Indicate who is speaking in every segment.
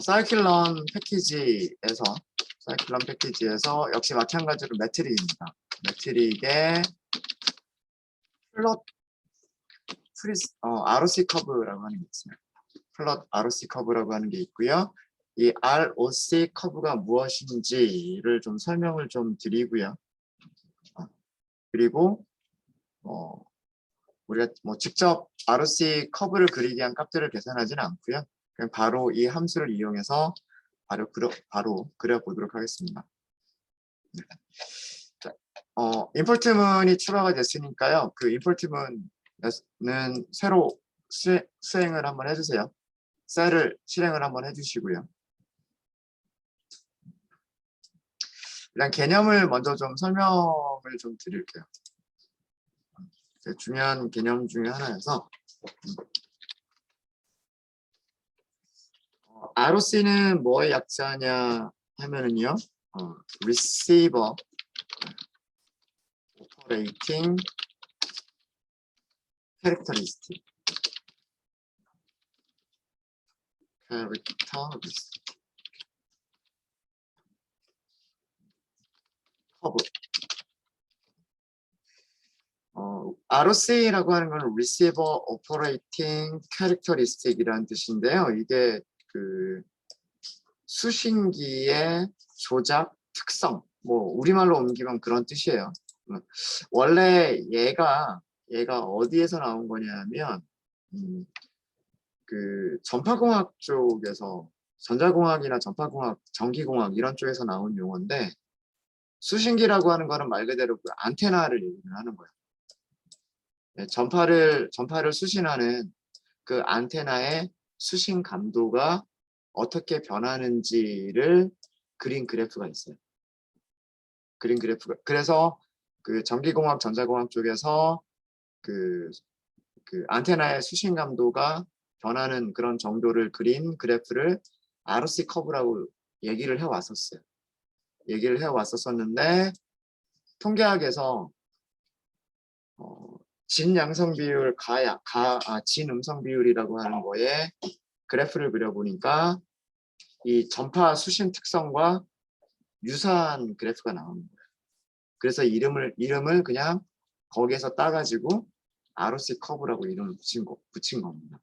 Speaker 1: 사이클론 패키지에서 역시 마찬가지로 매트릭입니다. 매트릭의 플롯 ROC 커브라고 하는 게 있습니다. 플롯 ROC 커브라고 하는 게 있고요. 이 ROC 커브가 무엇인지를 좀 설명을 좀 드리고요. 그리고 우리가 직접 ROC 커브를 그리기 위한 값들을 계산하지는 않고요. 그냥 바로 이 함수를 이용해서 바로 그려보도록 하겠습니다. 자, 임포트문이 추가가 됐으니까요. 그 임포트문은 새로 수행을 한번 해주세요. 셀을 실행을 한번 해주시고요. 일단 개념을 먼저 좀 설명을 좀 드릴게요. 중요한 개념 중에 하나여서 ROC는 뭐의 약자냐 하면은요, Receiver Operating Characteristic. 커브. ROC라고 하는 건 Receiver Operating Characteristic이라는 뜻인데요. 이게 그 수신기의 조작 특성, 우리말로 옮기면 그런 뜻이에요. 원래 얘가 어디에서 나온 거냐면 그 전파공학 쪽에서, 전자공학이나 전파공학, 전기공학 이런 쪽에서 나온 용어인데, 수신기라고 하는 거는 말 그대로 그 안테나를 얘기를 하는 거예요. 네, 전파를 수신하는 그 안테나의 수신 감도가 어떻게 변하는지를 그린 그래프가 있어요. 그린 그래프가. 그래서 그 전기공학, 전자공학 쪽에서 그 안테나의 수신 감도가 변하는 그런 정도를 그린 그래프를 ROC 커브라고 얘기를 해왔었어요. 얘기를 해왔었는데 통계학에서 진양성 비율, 진음성 비율이라고 하는 거에 그래프를 그려보니까 이 전파 수신 특성과 유사한 그래프가 나오는 거예요. 그래서 이름을 그냥 거기에서 따가지고 ROC 커브라고 이름을 붙인 겁니다.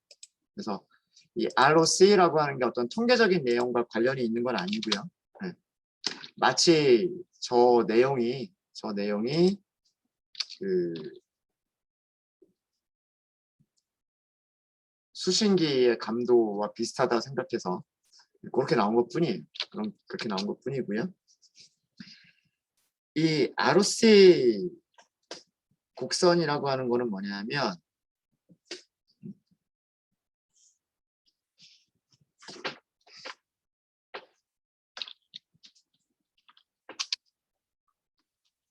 Speaker 1: 그래서 이 ROC라고 하는 게 어떤 통계적인 내용과 관련이 있는 건 아니고요. 네. 마치 저 내용이 그 수신기의 감도와 비슷하다 생각해서 그렇게 나온 것뿐이에요. 그렇게 나온 것뿐이고요. 이 ROC 곡선이라고 하는 거는 뭐냐면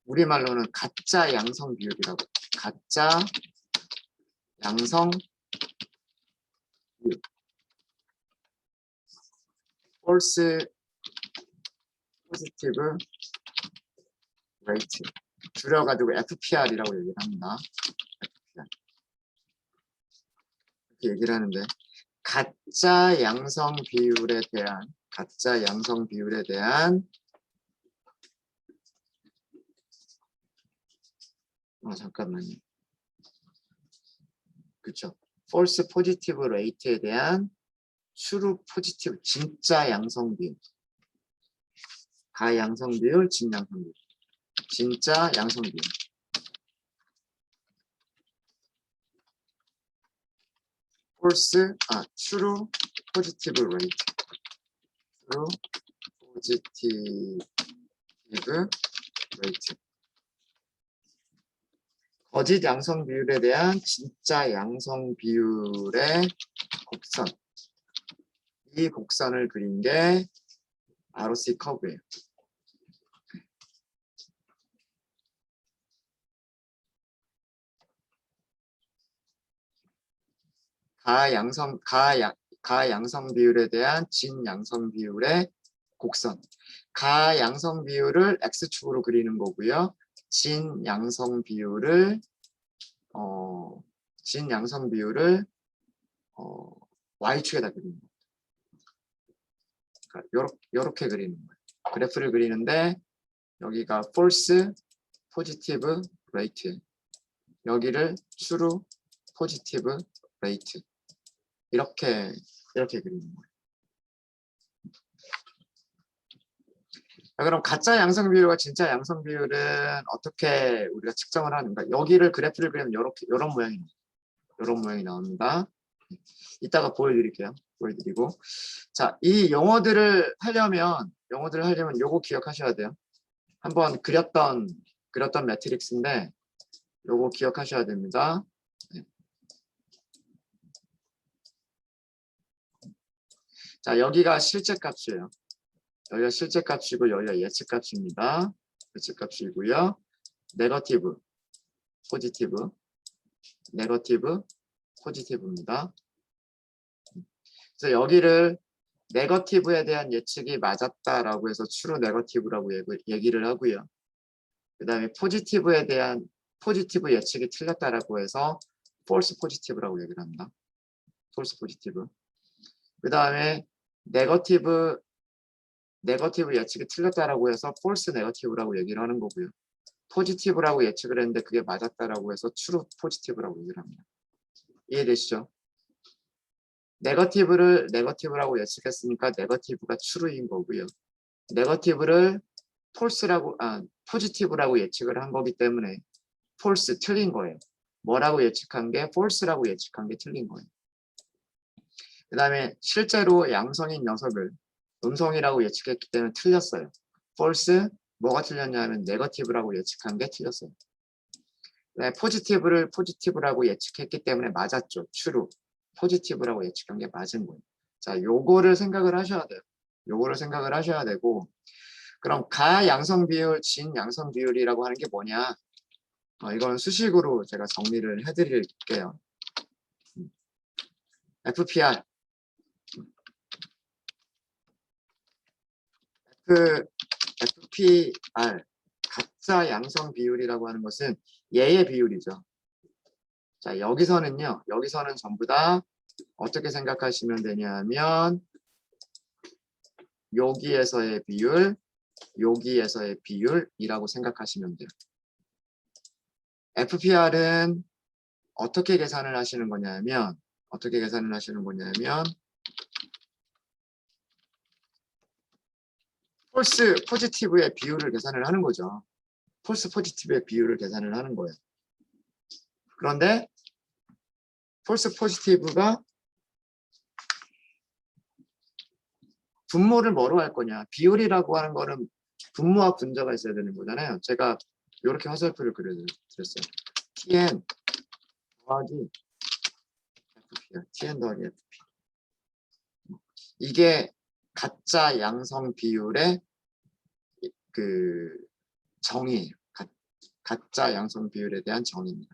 Speaker 1: 우리말로는 가짜 양성 비율이라고. 가짜 양성 비율. false positive rate. 줄여가지고 FPR이라고 얘기를 합니다. FPR. 이렇게 얘기를 하는데, 가짜 양성 비율에 대한 잠깐만요. 그쵸. false positive rate에 대한 true positive, 진짜 양성 비율. 가양성 비율, 진양성 비율. 진짜 양성 비율. true positive rate. true positive rate. 거짓 양성 비율에 대한 진짜 양성 비율의 곡선. 이 곡선을 그린 게 ROC 커브예요. 가양성 비율에 대한 진양성 비율의 곡선. 가양성 비율을 X축으로 그리는 거고요. 진양성 비율을 Y축에다 그리는 거예요. 예측할 요렇게 그리는 거예요. 그래프를 그리는데 여기가 false positive rate, 여기를 true positive rate, 이렇게 그리는 거예요. 자, 그럼 가짜 양성 비율과 진짜 양성 비율은 어떻게 우리가 측정을 하는가? 여기를 그래프를 그리면 이런 모양이 나옵니다. 이따가 보여드릴게요. 보여드리고, 자, 이 영어들을 하려면 요거 기억하셔야 돼요. 한번 그렸던 매트릭스인데 요거 기억하셔야 됩니다. 네. 자, 여기가 실제 값이에요. 여기가 실제 값이고 여기가 예측 값입니다. 예측 값이고요. 네거티브, 포지티브, 네거티브, 포지티브입니다. 그래서 여기를 네거티브에 대한 예측이 맞았다라고 해서 true 네거티브라고 얘기를 하고요. 그 다음에 포지티브에 대한 포지티브 예측이 틀렸다라고 해서 false positive라고 얘기를 합니다. false positive. 그 다음에 네거티브 예측이 틀렸다라고 해서 false negative라고 얘기를 하는 거고요. 포지티브라고 예측을 했는데 그게 맞았다라고 해서 true positive라고 얘기를 합니다. 이해되시죠? 네거티브를 네거티브라고 예측했으니까 네거티브가 true인 거고요. 네거티브를 포지티브라고 예측을 한 거기 때문에 false, 틀린 거예요. 뭐라고 예측한 게 false라고 예측한 게 틀린 거예요. 그 다음에 실제로 양성인 녀석을 음성이라고 예측했기 때문에 틀렸어요. false, 뭐가 틀렸냐면 네거티브라고 예측한 게 틀렸어요. 네, 포지티브를 포지티브라고 예측했기 때문에 맞았죠. true. 포지티브라고 예측한 게 맞은 거예요. 자, 요거를 생각을 하셔야 돼요. 요거를 생각을 하셔야 되고, 그럼 가양성 비율, 진양성 비율이라고 하는 게 뭐냐? 이건 수식으로 제가 정리를 해드릴게요. FPR. FPR, 가짜 양성 비율이라고 하는 것은 얘의 비율이죠. 자, 여기서는 전부 다 어떻게 생각하시면 되냐면 여기에서의 비율, 여기에서의 비율이라고 생각하시면 돼요. FPR은 어떻게 계산을 하시는 거냐면 폴스 포지티브의 비율을 계산을 하는 거죠. 폴스 포지티브의 비율을 계산을 하는 거예요. 그런데 폴스 포지티브가 분모를 뭐로 할 거냐? 비율이라고 하는 거는 분모와 분자가 있어야 되는 거잖아요. 제가 이렇게 화살표를 그려드렸어요. Tn 더하기 FPR, Tn 더하기 FP. 이게 가짜 양성 비율의 그 정의예요. 가짜 양성 비율에 대한 정의입니다.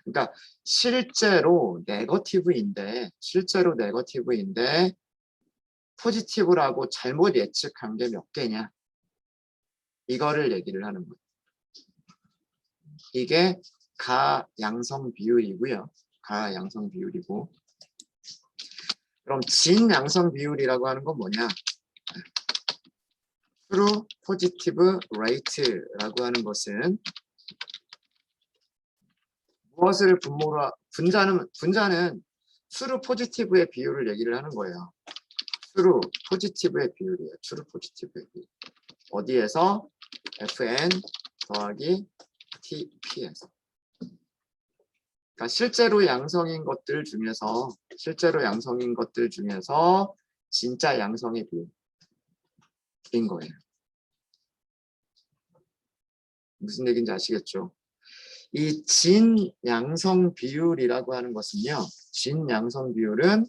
Speaker 1: 그러니까 실제로 네거티브인데 포지티브라고 잘못 예측한 게 몇 개냐, 이거를 얘기를 하는 거예요. 이게 가양성 비율이고요. 가양성 비율이고, 그럼 진양성 비율이라고 하는 건 뭐냐? true positive rate라고 하는 것은 무엇을 분모로, 분자는 true positive의 비율을 얘기를 하는 거예요. true positive의 비율이에요. true positive의 비율. 어디에서? fn 더하기 tp에서. 그러니까 실제로 양성인 것들 중에서 진짜 양성의 비율인 거예요. 무슨 얘기인지 아시겠죠? 이 진양성 비율이라고 하는 것은요, 진양성 비율은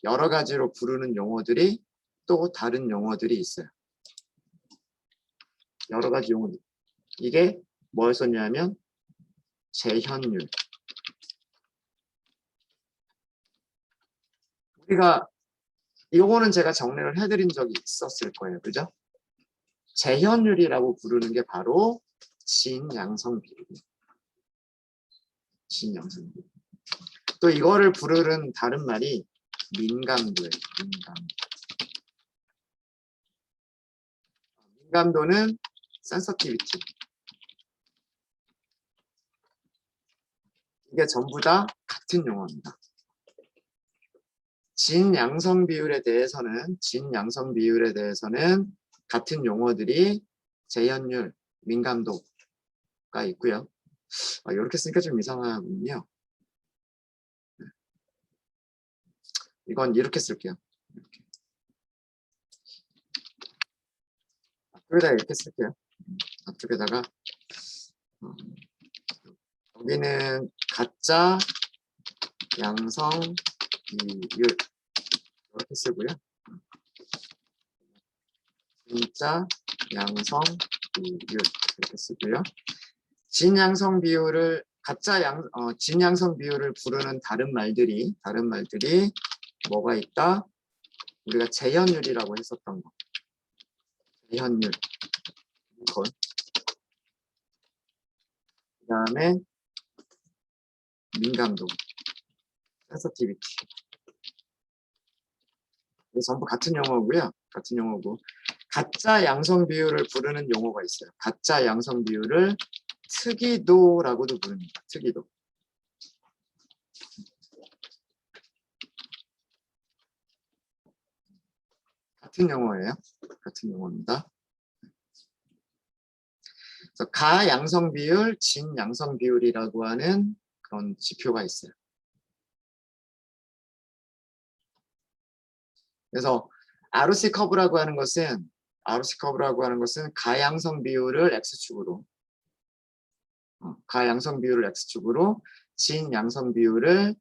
Speaker 1: 여러 가지로 부르는 용어들이 또 다른 용어들이 있어요. 여러 가지 용어들. 이게 뭘 썼냐면 재현율. 우리가 이거는 제가 정리를 해드린 적이 있었을 거예요. 그죠? 재현율이라고 부르는 게 바로 진양성 비율이에요. 진양성 비율. 또 이거를 부르는 다른 말이 민감도예요. 민감도. 민감도는 sensitivity. 이게 전부 다 같은 용어입니다. 진양성 비율에 대해서는 같은 용어들이 재현율, 민감도가 있고요. 이렇게 쓰니까 좀 이상하군요. 이건 이렇게 쓸게요. 이렇게. 앞쪽에다가 이렇게 쓸게요. 앞쪽에다가 여기는 가짜 양성 비율 이렇게 쓰고요. 진짜 양성 비율 이렇게 쓰고요. 진양성 비율을 진양성 비율을 부르는 다른 말들이 뭐가 있다? 우리가 재현율이라고 했었던 거. 재현율. 이건. 그다음에 민감도. sensitivity. 이게 전부 같은 용어고요. 같은 용어고. 가짜 양성 비율을 부르는 용어가 있어요. 가짜 양성 비율을 특이도라고도 부릅니다. 특이도. 같은 용어예요. 같은 용어입니다. 그래서 가양성 비율, 진양성 비율이라고 하는 그런 지표가 있어요. 그래서 ROC 커브라고 하는 것은 가양성 비율을 x축으로 진양성 비율을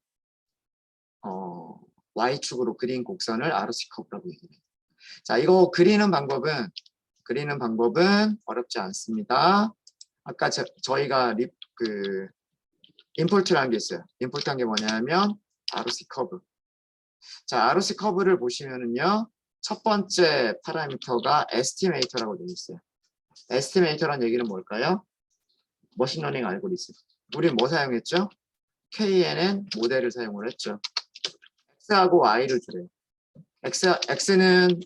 Speaker 1: y축으로 그린 곡선을 ROC 커브라고 얘기해요. 자, 이거 그리는 방법은 어렵지 않습니다. 아까 저희가 임포트라는 게 있어요. 임포트한 게 뭐냐면 ROC 커브. 자, ROC 커브를 보시면은요. 첫 번째 파라미터가 에스티메이터라고 되어 있어요. 에스티메이터란 얘기는 뭘까요? 머신러닝 알고리즘. 우리 뭐 사용했죠? KNN 모델을 사용을 했죠. X하고 Y를 주래요. X는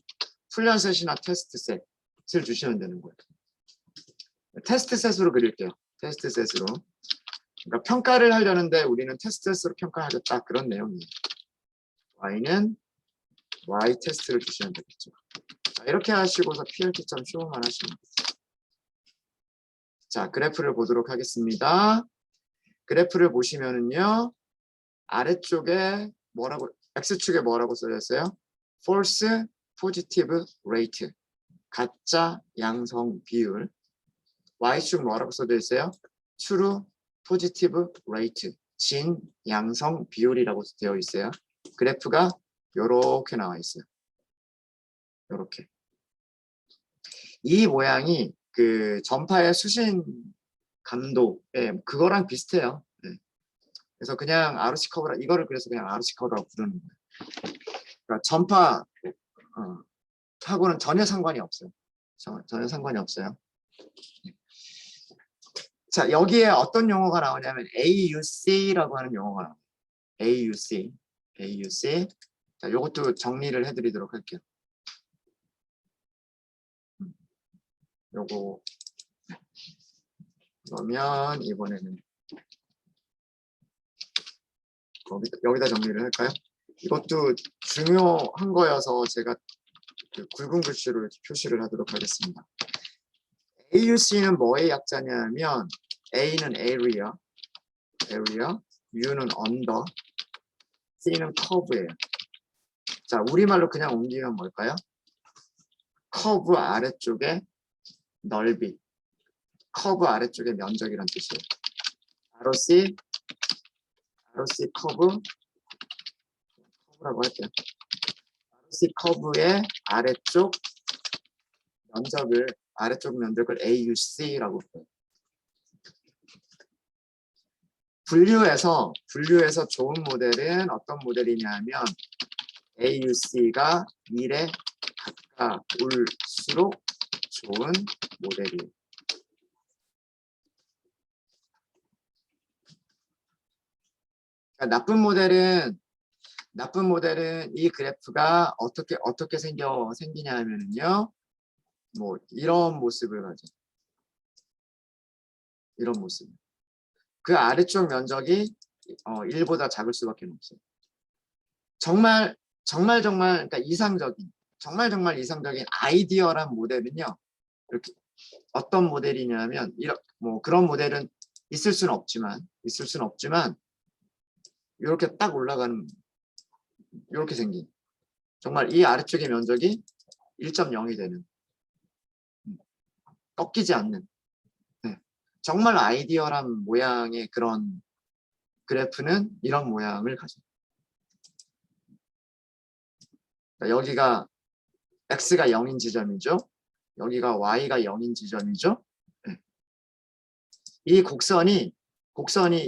Speaker 1: 훈련셋이나 테스트셋을 주시면 되는 거예요. 테스트셋으로 그릴게요. 테스트셋으로. 그러니까 평가를 하려는데 우리는 테스트셋으로 평가하겠다. 그런 내용이에요. Y는 Y 테스트를 주시면 되겠죠. 자, 이렇게 하시고서 PLT.sho만 하시면 되죠. 자, 그래프를 보도록 하겠습니다. 그래프를 보시면은요. 아래쪽에 X축에 뭐라고 써졌어요? false positive rate. 가짜 양성 비율. Y축 뭐라고 써져 있어요? true positive rate. 진 양성 비율이라고 되어 있어요. 그래프가 요렇게 나와 있어요. 요렇게. 이 모양이 그 전파의 수신 감도에 그거랑 비슷해요. 네. 그래서 그냥 ROC 커브라 이거를 그래서 그냥 ROC 커브라고 부르는 거예요. 그러니까 전파 하고는 전혀 상관이 없어요. 전혀 상관이 없어요. 자, 여기에 어떤 용어가 나오냐면 AUC라고 하는 용어가 나와요. AUC. 자, 요것도 정리를 해드리도록 할게요. 요거 그러면 이번에는 여기다 정리를 할까요? 이것도 중요한 거여서 제가 굵은 글씨로 표시를 하도록 하겠습니다. AUC는 뭐의 약자냐면 A는 area, U는 under, C는 curve예요. 자, 우리말로 그냥 옮기면 뭘까요? 커브 아래쪽에 넓이, 커브 아래쪽에 면적이란 뜻이에요. ROC 커브라고 할게요. ROC 커브의 아래쪽 면적을 AUC라고 해요. 분류해서 좋은 모델은 어떤 모델이냐면 AUC가 1에 가까울수록 좋은 모델이에요. 그러니까 나쁜 모델은 이 그래프가 어떻게 생기냐면요. 뭐 이런 모습을 가져. 이런 모습. 그 아래쪽 면적이 1보다 작을 수밖에 없어요. 정말 그러니까 정말 이상적인 아이디어란 모델은요. 이렇게 어떤 모델이냐면 뭐 그런 모델은 있을 수는 없지만 이렇게 딱 올라가는 이렇게 생긴 정말 이 아래쪽의 면적이 1.0이 되는 꺾이지 않는 네. 정말 아이디어란 모양의 그런 그래프는 이런 모양을 가져요. 여기가 x가 0인 지점이죠. 여기가 y가 0인 지점이죠. 네. 이 곡선이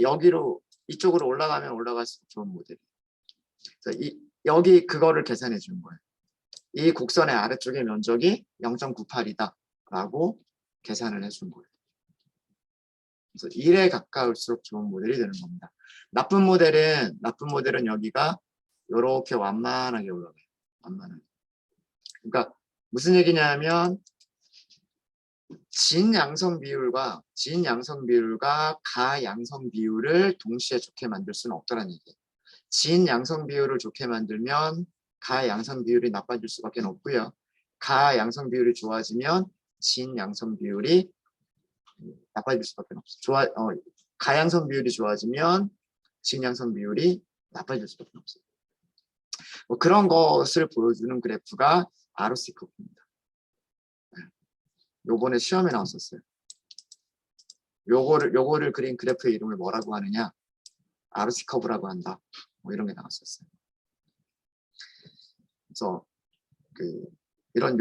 Speaker 1: 여기로 이쪽으로 올라가면 올라갈수록 좋은 모델이에요. 여기 그거를 계산해 준 거예요. 이 곡선의 아래쪽의 면적이 0.98이다 라고 계산을 해준 거예요. 그래서 1에 가까울수록 좋은 모델이 되는 겁니다. 나쁜 모델은 여기가 이렇게 완만하게 올라가요. 완만하게. 그러니까 무슨 얘기냐면 진양성 비율과 가양성 비율을 동시에 좋게 만들 수는 없다는 얘기예요. 진양성 비율을 좋게 만들면 가양성 비율이 나빠질 수밖에 없고요. 가양성 비율이 좋아지면 진양성 비율이 나빠질 수밖에 없어요. 가양성 비율이 좋아지면 진양성 비율이 나빠질 수밖에 없어요. 뭐 그런 것을 보여주는 그래프가 ROC 커브입니다. 요번에 시험에 나왔었어요. 요거를 그린 그래프의 이름을 뭐라고 하느냐? ROC 커브라고 한다. 뭐 이런 게 나왔었어요. 그래서 이런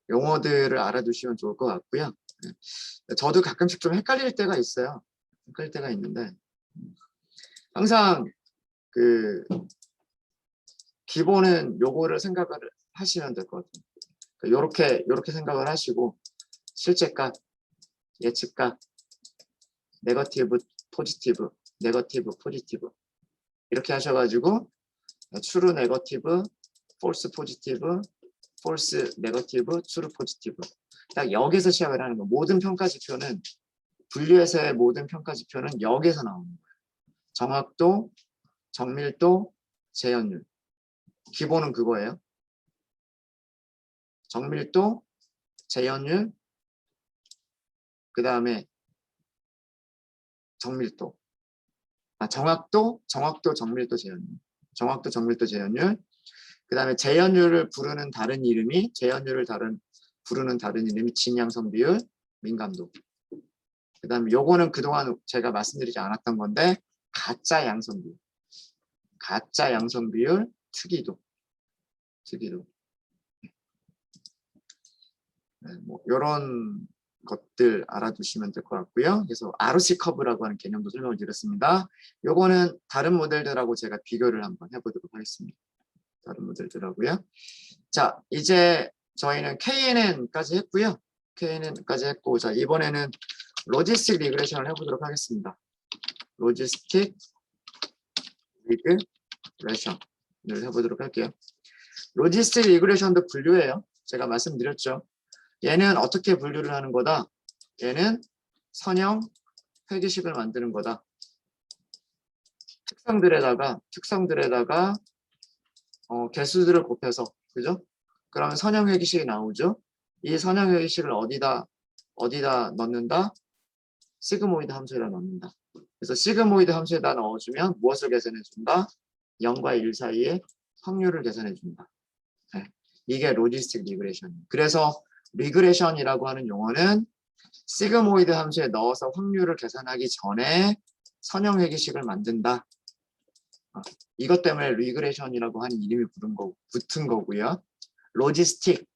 Speaker 1: 용어들을 알아두시면 좋을 것 같고요. 저도 가끔씩 좀 헷갈릴 때가 있어요. 헷갈릴 때가 있는데 항상 기본은 요거를 생각을 하시면 될 것 같아요. 요렇게 생각을 하시고 실제값, 예측값, 네거티브, 포지티브, 네거티브, 포지티브 이렇게 하셔가지고 트루 네거티브, 폴스 포지티브, 폴스 네거티브, 트루 포지티브 딱 여기서 시작을 하는 거예요. 모든 평가지표는 분류에서의 모든 평가지표는 여기서 나오는 거예요. 정확도, 정밀도, 재현율 기본은 그거예요. 정밀도, 재현율, 그 다음에 정밀도, 정확도, 정밀도, 재현율. 정확도, 정밀도, 재현율. 그 다음에 재현율을 부르는 다른 이름이 진양성 비율, 민감도. 그 다음에 요거는 그동안 제가 말씀드리지 않았던 건데 가짜 양성 비율. 가짜 양성 비율, 특이도. 네, 뭐 이런 것들 알아두시면 될 것 같고요. 그래서 ROC 커브라고 하는 개념도 설명을 드렸습니다. 요거는 다른 모델들하고 제가 비교를 한번 해보도록 하겠습니다. 다른 모델들하고요. 자, 이제 저희는 KNN까지 했고요. KNN까지 했고, 자 이번에는 로지스틱 리그레션을 해보도록 하겠습니다. 로지스틱 리그레션을 해보도록 할게요. 로지스틱 리그레션도 분류예요. 제가 말씀드렸죠. 얘는 어떻게 분류를 하는 거다? 얘는 선형 회기식을 만드는 거다. 특성들에다가 개수들을 곱해서, 그죠? 그러면 선형 회기식이 나오죠. 이 선형 회기식을 어디다 넣는다? 시그모이드 함수에다 넣는다. 그래서 시그모이드 함수에다 넣어주면 무엇을 계산해준다? 0과 1 사이의 확률을 계산해준다. 네. 이게 로지스틱 리그레션. 그래서 리그레션이라고 하는 용어는 시그모이드 함수에 넣어서 확률을 계산하기 전에 선형 회기식을 만든다. 이것 때문에 리그레션이라고 하는 이름이 붙은 거고요. 로지스틱,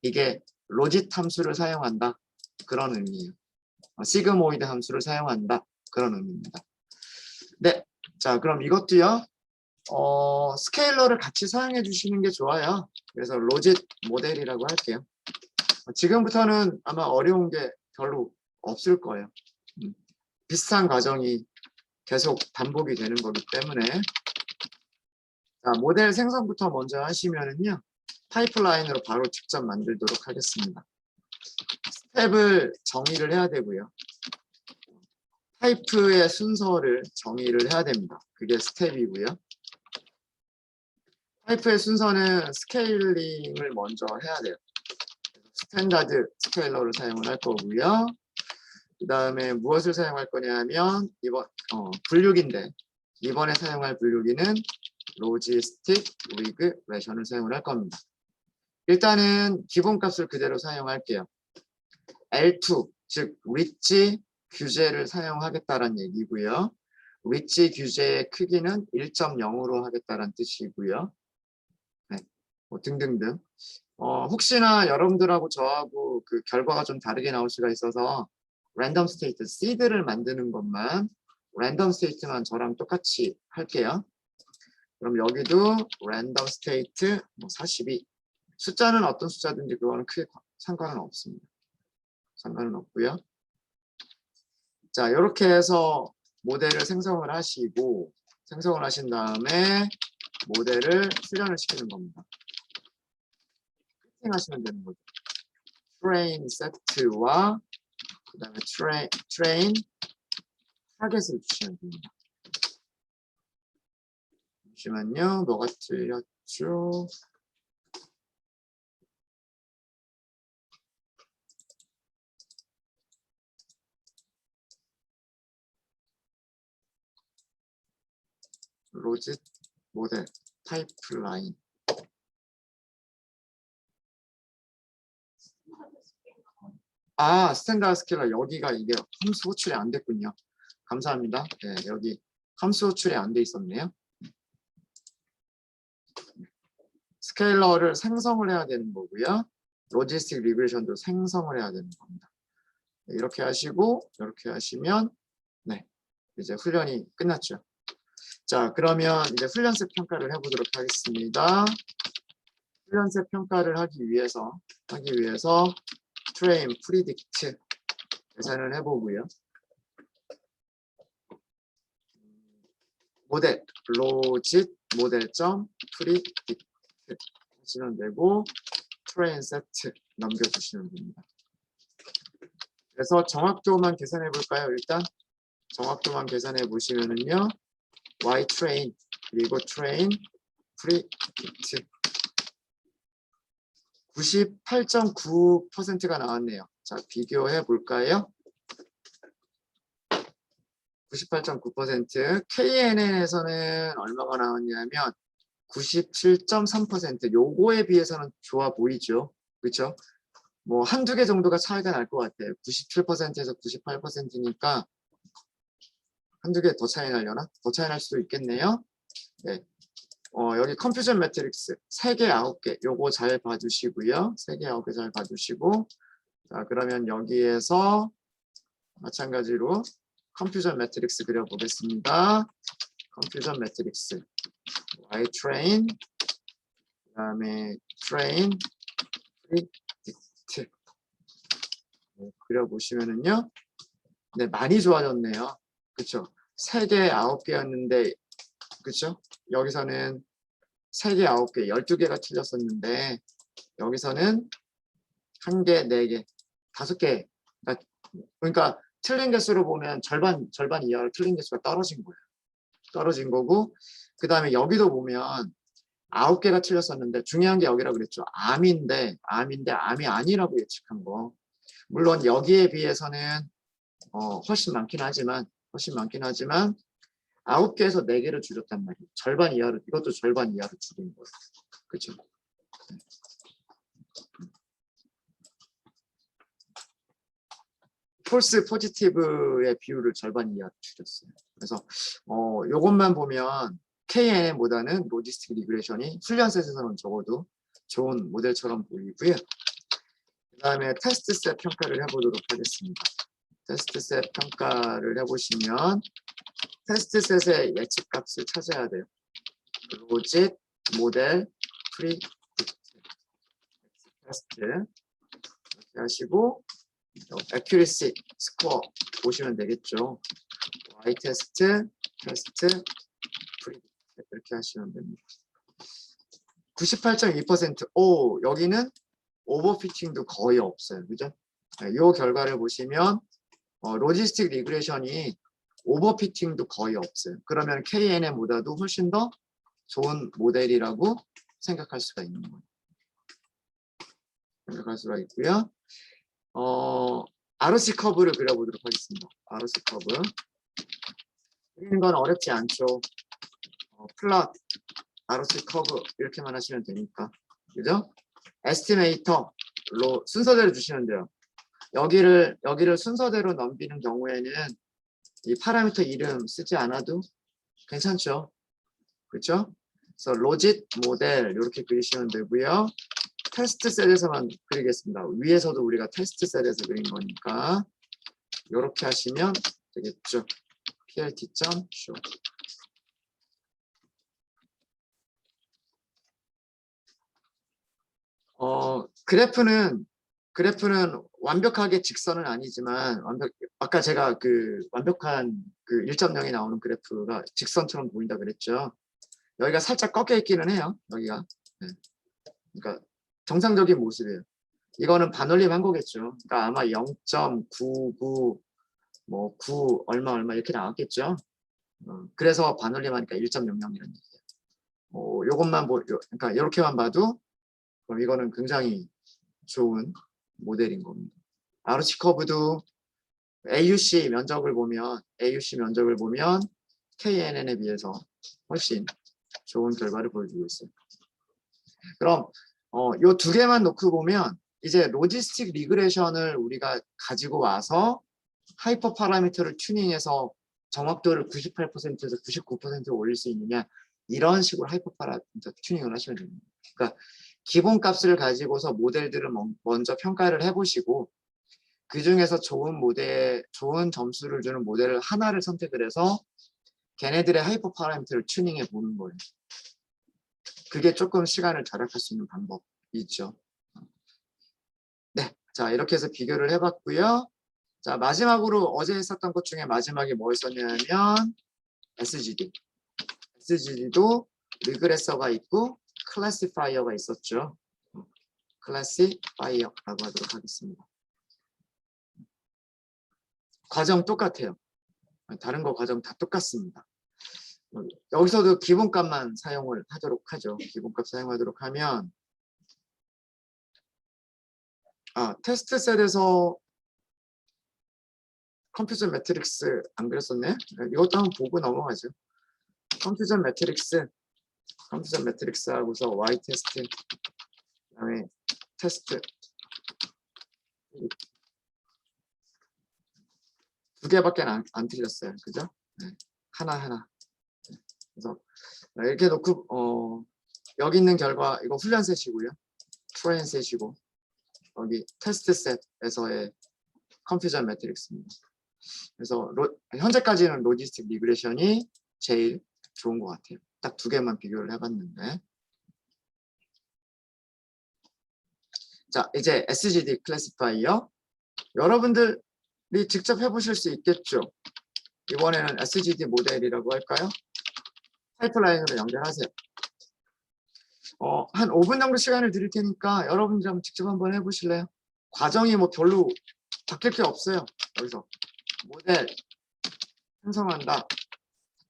Speaker 1: 이게 로짓 함수를 사용한다. 그런 의미예요. 시그모이드 함수를 사용한다. 그런 의미입니다. 네, 자 그럼 이것도요. 스케일러를 같이 사용해 주시는 게 좋아요. 그래서 로짓 모델이라고 할게요. 지금부터는 아마 어려운 게 별로 없을 거예요. 비슷한 과정이 계속 반복이 되는 거기 때문에 자, 모델 생성부터 먼저 하시면은요. 파이프라인으로 바로 직접 만들도록 하겠습니다. 스텝을 정의를 해야 되고요. 타입의 순서를 정의를 해야 됩니다. 그게 스텝이고요. 타입의 순서는 스케일링을 먼저 해야 돼요. 스탠다드 스케일러를 사용을 할 거고요. 그 다음에 무엇을 사용할 거냐 하면 분류기인데 이번에 사용할 분류기는 로지스틱 리그레션을 사용을 할 겁니다. 일단은 기본값을 그대로 사용할게요. L2 즉 리치 규제를 사용하겠다는 얘기고요. 리치 규제의 크기는 1.0으로 하겠다는 뜻이고요. 네, 뭐 등등등. 혹시나 여러분들하고 저하고 그 결과가 좀 다르게 나올 수가 있어서 랜덤 스테이트 시드를 만드는 것만 랜덤 스테이트만 저랑 똑같이 할게요. 그럼 여기도 랜덤 스테이트 42 숫자는 어떤 숫자든지 그거는 크게 상관은 없습니다. 상관은 없고요. 자, 이렇게 해서 모델을 생성을 하시고 생성을 하신 다음에 모델을 훈련을 시키는 겁니다. 하시면 되는 거죠. train set와 그 다음에 train 타겟을 주시면 됩니다. 잠시만요. 뭐가 틀렸죠? 로짓 모델 파이프라인. 스탠다드 스케일러 여기가 이게 함수 호출이 안 됐군요. 감사합니다. 네, 여기 함수 호출이 안 돼 있었네요. 스케일러를 생성을 해야 되는 거고요. 로지스틱 리그레션도 생성을 해야 되는 겁니다. 네, 이렇게 하시고 이렇게 하시면 네, 이제 훈련이 끝났죠. 자, 그러면 이제 훈련세 평가를 해보도록 하겠습니다. 훈련세 평가를 하기 위해서 트레인 프리딕트 계산을 해보고요. 모델 로짓 모델점 프리딕트 하시면 되고 트레인 세트 넘겨주시면 됩니다. 그래서 정확도만 계산해 볼까요? 일단 정확도만 계산해 보시면은요. Y 트레인 그리고 트레인 프리딕트 98.9%가 나왔네요. 자, 비교해 볼까요? 98.9% KNN에서는 얼마가 나왔냐면 97.3% 요거에 비해서는 좋아 보이죠. 그렇죠? 뭐 한두 개 정도가 차이가 날 것 같아요. 97%에서 98%니까 한두 개 더 차이 나려나? 더 차이 날 수도 있겠네요. 네. 여기 컴퓨전 매트릭스 3개, 9개 요거 잘 봐주시고요. 3개, 9개 잘 봐주시고 자, 그러면 여기에서 마찬가지로 컴퓨전 매트릭스 그려보겠습니다. 컴퓨전 매트릭스 Y train 그 다음에 train predict 그려보시면은요. 네, 많이 좋아졌네요. 그쵸? 3개, 9개였는데 그쵸? 여기서는 3개, 9개, 12개가 틀렸었는데 여기서는 1개, 4개, 5개 그러니까 틀린 개수로 보면 절반 이하로 틀린 개수가 떨어진 거예요. 떨어진 거고 그 다음에 여기도 보면 9개가 틀렸었는데 중요한 게 여기라고 그랬죠. 암인데 암이 아니라고 예측한 거. 물론 여기에 비해서는 훨씬 많긴 하지만 9개에서 4개를 줄였단 말이에요. 절반 이하로 이것도 절반 이하로 줄인 거예요. 그렇죠? 폴스 포지티브의 비율을 절반 이하로 줄였어요. 그래서 요것만 보면 KNN보다는 로지스틱 리그레션이 훈련셋에서는 적어도 좋은 모델처럼 보이고요. 그 다음에 테스트셋 평가를 해보도록 하겠습니다. 테스트셋 평가를 해보시면 테스트셋의 예측값을 찾아야 돼요. 로짓, 모델, 프리딕트, 테스트 이렇게 하시고 accuracy 스코어 보시면 되겠죠. Y 테스트, 프리딕트 이렇게 하시면 됩니다. 98.2%. 오, 여기는 오버피팅도 거의 없어요. 그죠? 이 결과를 보시면 로지스틱 리그레션이 오버피팅도 거의 없어요. 그러면 KNN보다도 훨씬 더 좋은 모델이라고 생각할 수가 있는 거예요. 생각할 수가 있고요. ROC 커브를 그려보도록 하겠습니다. ROC 커브. 그리는 건 어렵지 않죠. 플롯, ROC 커브 이렇게만 하시면 되니까. 그죠? 에스티메이터로 순서대로 주시면 돼요. 여기를 순서대로 넘기는 경우에는 이 파라미터 이름 쓰지 않아도 괜찮죠. 그렇죠? 그래서 로짓 모델 이렇게 그리시면 되고요. 테스트 셋에서만 그리겠습니다. 위에서도 우리가 테스트 셋에서 그린 거니까 이렇게 하시면 되겠죠. plt.show. 그래프는 완벽하게 직선은 아니지만 아까 제가 그 완벽한 그 1.0이 나오는 그래프가 직선처럼 보인다 그랬죠. 여기가 살짝 꺾여 있기는 해요. 여기가. 네. 그러니까 정상적인 모습이에요. 이거는 반올림 한 거겠죠. 그러니까 아마 0.99 뭐 9 얼마 이렇게 나왔겠죠. 그래서 반올림하니까 1.00이라는 얘기예요. 요것만 그러니까 이렇게만 봐도 그럼 이거는 굉장히 좋은 모델인 겁니다. ROC 커브도 AUC 면적을 보면 KNN에 비해서 훨씬 좋은 결과를 보여주고 있어요. 그럼 요 두 개만 놓고 보면 이제 로지스틱 리그레션을 우리가 가지고 와서 하이퍼 파라미터를 튜닝해서 정확도를 98%에서 99% 올릴 수 있느냐 이런 식으로 하이퍼 파라미터 튜닝을 하시면 됩니다. 그러니까 기본 값을 가지고서 모델들을 먼저 평가를 해보시고 그 중에서 좋은 점수를 주는 모델을 하나를 선택을 해서 걔네들의 하이퍼 파라미터를 튜닝해 보는 거예요. 그게 조금 시간을 절약할 수 있는 방법이죠. 네, 자 이렇게 해서 비교를 해봤고요. 자 마지막으로 어제 했었던 것 중에 마지막에 뭐 있었냐면 SGD도 리그레서가 있고 클래시파이어가 있었죠. 클래시파이어라고 하도록 하겠습니다. 과정 똑같아요. 다른 거 과정 다 똑같습니다. 여기서도 기본값만 사용을 하도록 하죠. 기본값 사용하도록 하면 테스트 셋에서 컴퓨전 매트릭스 안 그렸었네? 이것도 한번 보고 넘어가죠. 컴퓨전 매트릭스 하고서 Y 테스트 그다음에 테스트 두 개밖에 안 틀렸어요. 그죠? 네. 하나. 그래서 이렇게 놓고 여기 있는 결과 이거 훈련 셋이고요. 트레인 셋이고 여기 테스트 셋에서의 컴퓨전 매트릭스입니다. 그래서 현재까지는 로지스틱 리그레션이 제일 좋은 것 같아요. 딱 두 개만 비교를 해봤는데. 자, 이제 SGD 클래시파이어. 여러분들이 직접 해보실 수 있겠죠. 이번에는 SGD 모델이라고 할까요? 파이프라인으로 연결하세요. 한 5분 정도 시간을 드릴 테니까 여러분들 한번 직접 한번 해보실래요? 과정이 뭐 별로 바뀔 게 없어요. 여기서 모델 생성한다.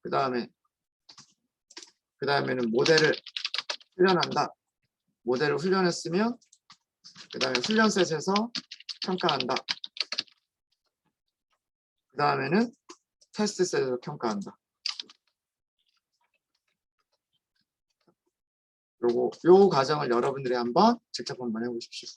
Speaker 1: 그 다음에는 모델을 훈련한다. 모델을 훈련했으면 그 다음에 훈련셋에서 평가한다. 그 다음에는 테스트셋에서 평가한다. 요 과정을 여러분들이 한번 직접 한번 해보십시오.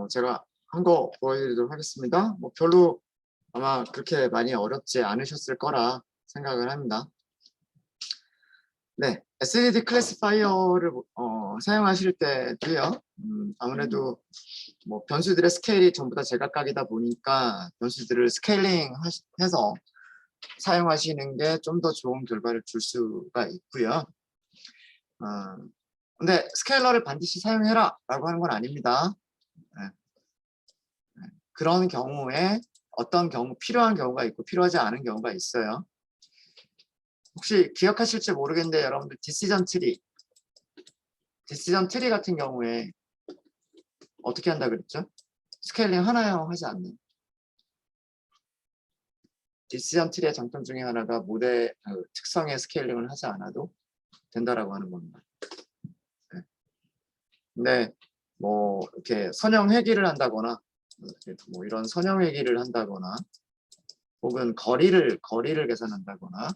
Speaker 1: 제가 한 거 보여드리도록 하겠습니다. 뭐 별로 아마 그렇게 많이 어렵지 않으셨을 거라 생각을 합니다. 네, SGD 클래시파이어를 사용하실 때도요. 아무래도 뭐 변수들의 스케일이 전부 다 제각각이다 보니까 변수들을 스케일링 해서 사용하시는 게 좀 더 좋은 결과를 줄 수가 있고요. 근데 스케일러를 반드시 사용해라 라고 하는 건 아닙니다. 네. 그런 경우에 어떤 경우 필요한 경우가 있고 필요하지 않은 경우가 있어요. 혹시 기억하실지 모르겠는데 여러분들 디시전 트리 같은 경우에 어떻게 한다 그랬죠? 스케일링 하나요? 하지 않나요? 디시전 트리의 장점 중에 하나가 모델 특성의 스케일링을 하지 않아도 된다라고 하는 겁니다. 네. 근데 뭐 이렇게 선형 회귀를 한다거나 뭐 이런 선형 회귀를 한다거나 혹은 거리를 계산한다거나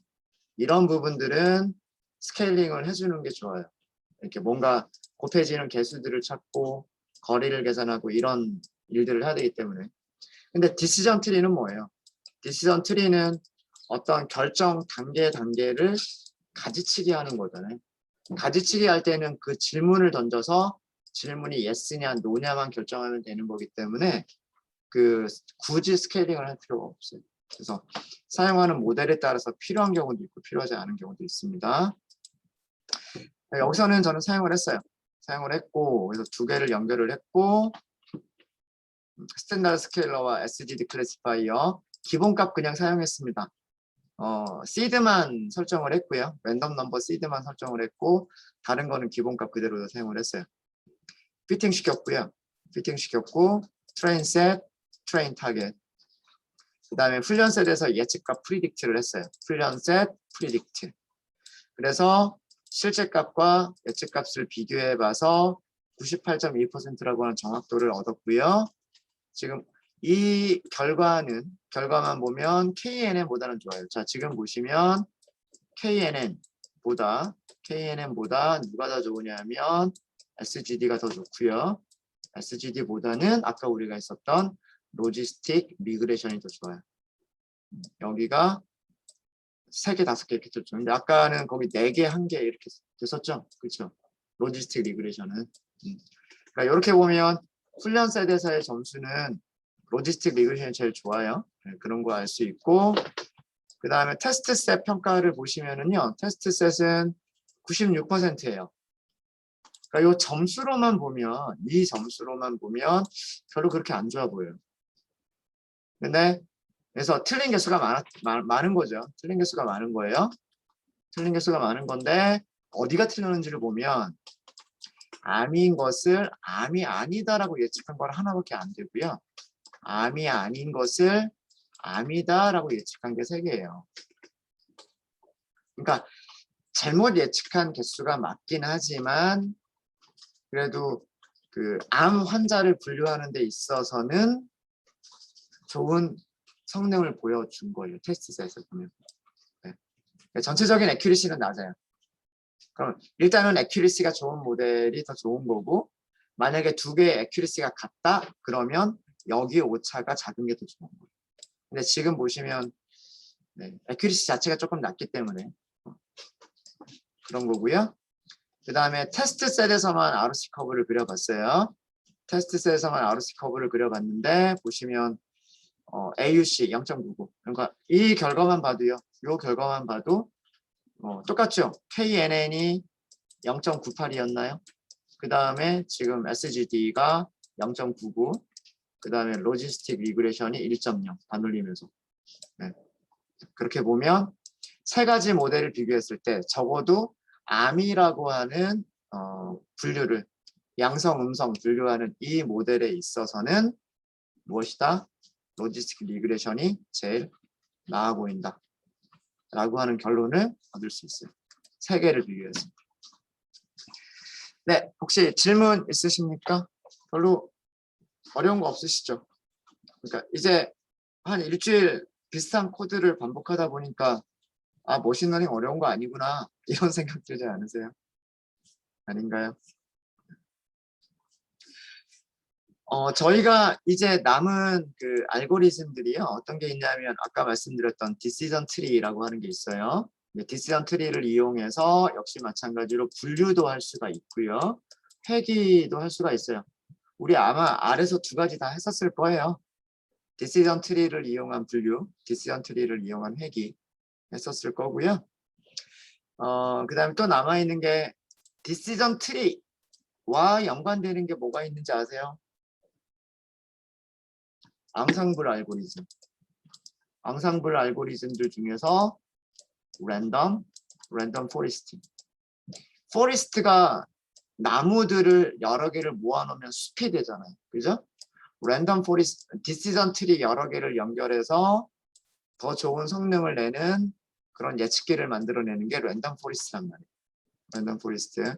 Speaker 1: 이런 부분들은 스케일링을 해주는 게 좋아요. 이렇게 뭔가 곱해지는 개수들을 찾고 거리를 계산하고 이런 일들을 해야 되기 때문에. 근데 디시전 트리는 뭐예요? 디시전 트리는 어떤 결정 단계를 가지치기 하는 거잖아요. 가지치기 할 때는 그 질문을 던져서 질문이 yes냐 no냐만 결정하면 되는 거기 때문에 그 굳이 스케일링을 할 필요가 없어요. 그래서 사용하는 모델에 따라서 필요한 경우도 있고 필요하지 않은 경우도 있습니다. 여기서는 저는 사용을 했어요. 사용을 했고 그래서 두 개를 연결을 했고 스탠다드 스케일러와 SGD 클래시파이어 기본값 그냥 사용했습니다. 시드만 설정을 했고요. 랜덤 넘버 시드만 설정을 했고 다른 거는 기본값 그대로 사용을 했어요. 피팅 시켰고요. 피팅 시켰고 트레인 셋, 트레인 타겟. 그 다음에 훈련 셋에서 예측값 프리딕트를 했어요. 훈련 셋, 프리딕트. 그래서 실제 값과 예측 값을 비교해 봐서 98.2%라고 하는 정확도를 얻었고요. 지금 이 결과만 보면 KNN보다는 좋아요. 자, 지금 보시면 KNN보다 누가 더 좋으냐면 SGD가 더 좋고요. SGD보다는 아까 우리가 했었던 로지스틱 리그레션이 더 좋아요. 여기가 3개, 5개 이렇게 줬죠. 근데 아까는 거기 4개, 1개 이렇게 됐었죠. 그렇죠. 로지스틱 리그레션은. 그러니까 이렇게 보면 훈련 세대에서의 점수는 로지스틱 리그레션이 제일 좋아요. 네, 그런 거 알 수 있고 그 다음에 테스트 셋 평가를 보시면은요. 테스트 셋은 96%예요. 그러니까 이 점수로만 보면 별로 그렇게 안 좋아 보여요. 근데 그래서 틀린 개수가 많은 거죠. 틀린 개수가 많은 거예요. 틀린 개수가 많은 건데 어디가 틀렸는지를 보면 암인 것을 암이 아니다라고 예측한 걸 하나밖에 안 되고요. 암이 아닌 것을 암이다라고 예측한 게 3개예요. 그러니까 잘못 예측한 개수가 맞긴 하지만 그래도 그 암 환자를 분류하는 데 있어서는 좋은 성능을 보여준 거예요. 테스트셋에서 보면. 네. 전체적인 애큐리시는 낮아요. 그럼 일단은 애큐리시가 좋은 모델이 더 좋은 거고 만약에 2개의 애큐리시가 같다? 그러면 여기 오차가 작은 게 더 좋은 거예요. 근데 지금 보시면 네, 애큐리시 자체가 조금 낮기 때문에 그런 거고요. 그 다음에 테스트 셋에서만 RC 커브를 그려봤어요. 테스트 셋에서만 RC 커브를 그려봤는데 보시면 AUC 0.99 그러니까 이 결과만 봐도요. 이 결과만 봐도 똑같죠. KNN이 0.98이었나요? 그 다음에 지금 SGD가 0.99 그 다음에 로지스틱 리그레션이 1.0 반올리면서 네. 그렇게 보면 3가지 모델을 비교했을 때 적어도 암이라고 하는 분류를 양성, 음성 분류하는 이 모델에 있어서는 무엇이다? 로지스틱 리그레션이 제일 나아 보인다 라고 하는 결론을 얻을 수 있어요. 3개를 비교해서. 네, 혹시 질문 있으십니까? 별로 어려운 거 없으시죠? 그러니까 이제 한 일주일 비슷한 코드를 반복하다 보니까 아, 머신러닝 어려운 거 아니구나 이런 생각 들지 않으세요? 아닌가요? 저희가 이제 남은 그 알고리즘들이요. 어떤 게 있냐면 아까 말씀드렸던 디시전 트리라고 하는 게 있어요. 디시전 트리를 이용해서 역시 마찬가지로 분류도 할 수가 있고요. 회귀도 할 수가 있어요. 우리 아마 아래서 두 가지 다 했었을 거예요. 디시전 트리를 이용한 분류, 디시전 트리를 이용한 회귀 했었을 거고요. 그 다음에 또 남아있는 게 디시전 트리와 연관되는 게 뭐가 있는지 아세요? 앙상블 알고리즘. 앙상블 알고리즘들 중에서 랜덤 포레스팅. 포레스트가 나무들을 여러 개를 모아놓으면 숲이 되잖아요. 그죠? 랜덤 포레스트, 디시전 트리 여러 개를 연결해서 더 좋은 성능을 내는 그런 예측기를 만들어내는 게 랜덤 포레스트란 말이에요. 랜덤 포레스트.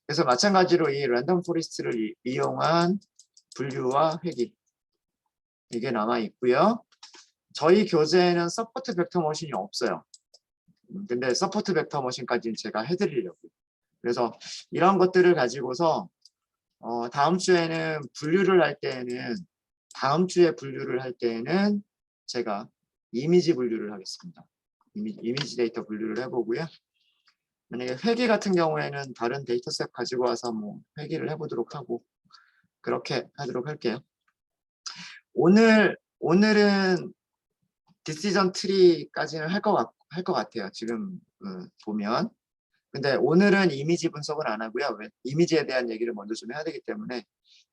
Speaker 1: 그래서 마찬가지로 이 랜덤 포레스트를 이용한 분류와 회귀 이게 남아 있고요. 저희 교재에는 서포트 벡터 머신이 없어요. 근데 서포트 벡터 머신까지는 제가 해드리려고요. 그래서 이런 것들을 가지고서 다음 주에는 분류를 할 때에는 다음 주에 분류를 할 때에는 제가 이미지 분류를 하겠습니다. 이미지 데이터 분류를 해보고요. 만약에 회귀 같은 경우에는 다른 데이터셋 가지고 와서 뭐 회귀를 해보도록 하고 그렇게 하도록 할게요. 오늘은 디시전 트리까지는 할 것 같아요. 지금 보면. 근데 오늘은 이미지 분석을 안 하고요. 왜? 이미지에 대한 얘기를 먼저 좀 해야 되기 때문에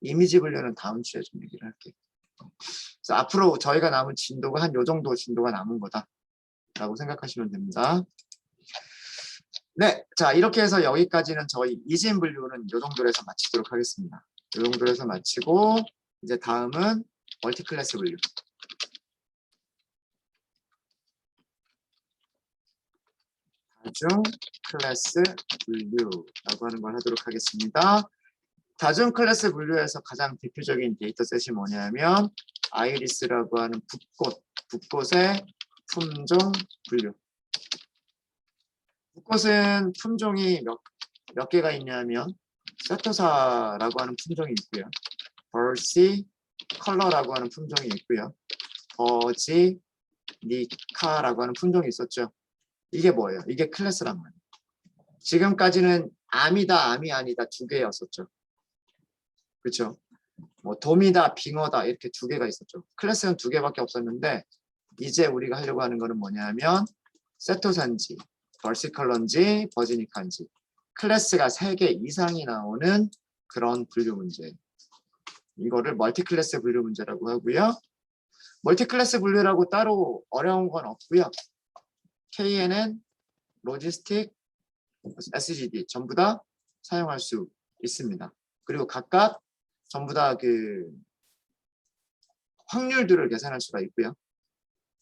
Speaker 1: 이미지 분류는 다음 주에 좀 얘기를 할게요. 그래서 앞으로 저희가 남은 진도가 한 요 정도 진도가 남은 거다라고 생각하시면 됩니다. 네, 자 이렇게 해서 여기까지는 저희 이진 분류는 요 정도로 해서 마치도록 하겠습니다. 요 정도로 해서 마치고 이제 다음은 멀티클래스 분류. 다중 클래스 분류라고 하는 걸 하도록 하겠습니다. 다중 클래스 분류에서 가장 대표적인 데이터셋이 뭐냐면 아이리스라고 하는 붓꽃의 품종 분류. 붓꽃은 품종이 몇 개가 있냐면 세토사라고 하는 품종이 있고요. 벌시 컬러라고 하는 품종이 있고요. 버지 니카라고 하는 품종이 있었죠. 이게 뭐예요? 이게 클래스란 말이에요. 지금까지는 암이다, 암이 아니다 두 개였었죠. 그렇죠? 뭐 돔이다, 빙어다 이렇게 두 개가 있었죠. 클래스는 두 개밖에 없었는데 이제 우리가 하려고 하는 거는 뭐냐면 세토사인지, 벌시컬러인지, 버지니카인지 클래스가 3개 이상이 나오는 그런 분류 문제. 이거를 멀티클래스 분류 문제라고 하고요. 멀티클래스 분류라고 따로 어려운 건 없고요. KNN, 로지스틱, SGD 전부 다 사용할 수 있습니다. 그리고 각각 전부 다 그 확률들을 계산할 수가 있고요.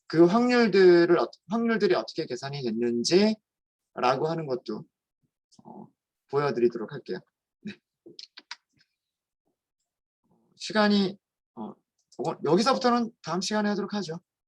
Speaker 1: 그 확률들이 어떻게 계산이 됐는지라고 하는 것도 보여드리도록 할게요. 네. 시간이 여기서부터는 다음 시간에 하도록 하죠.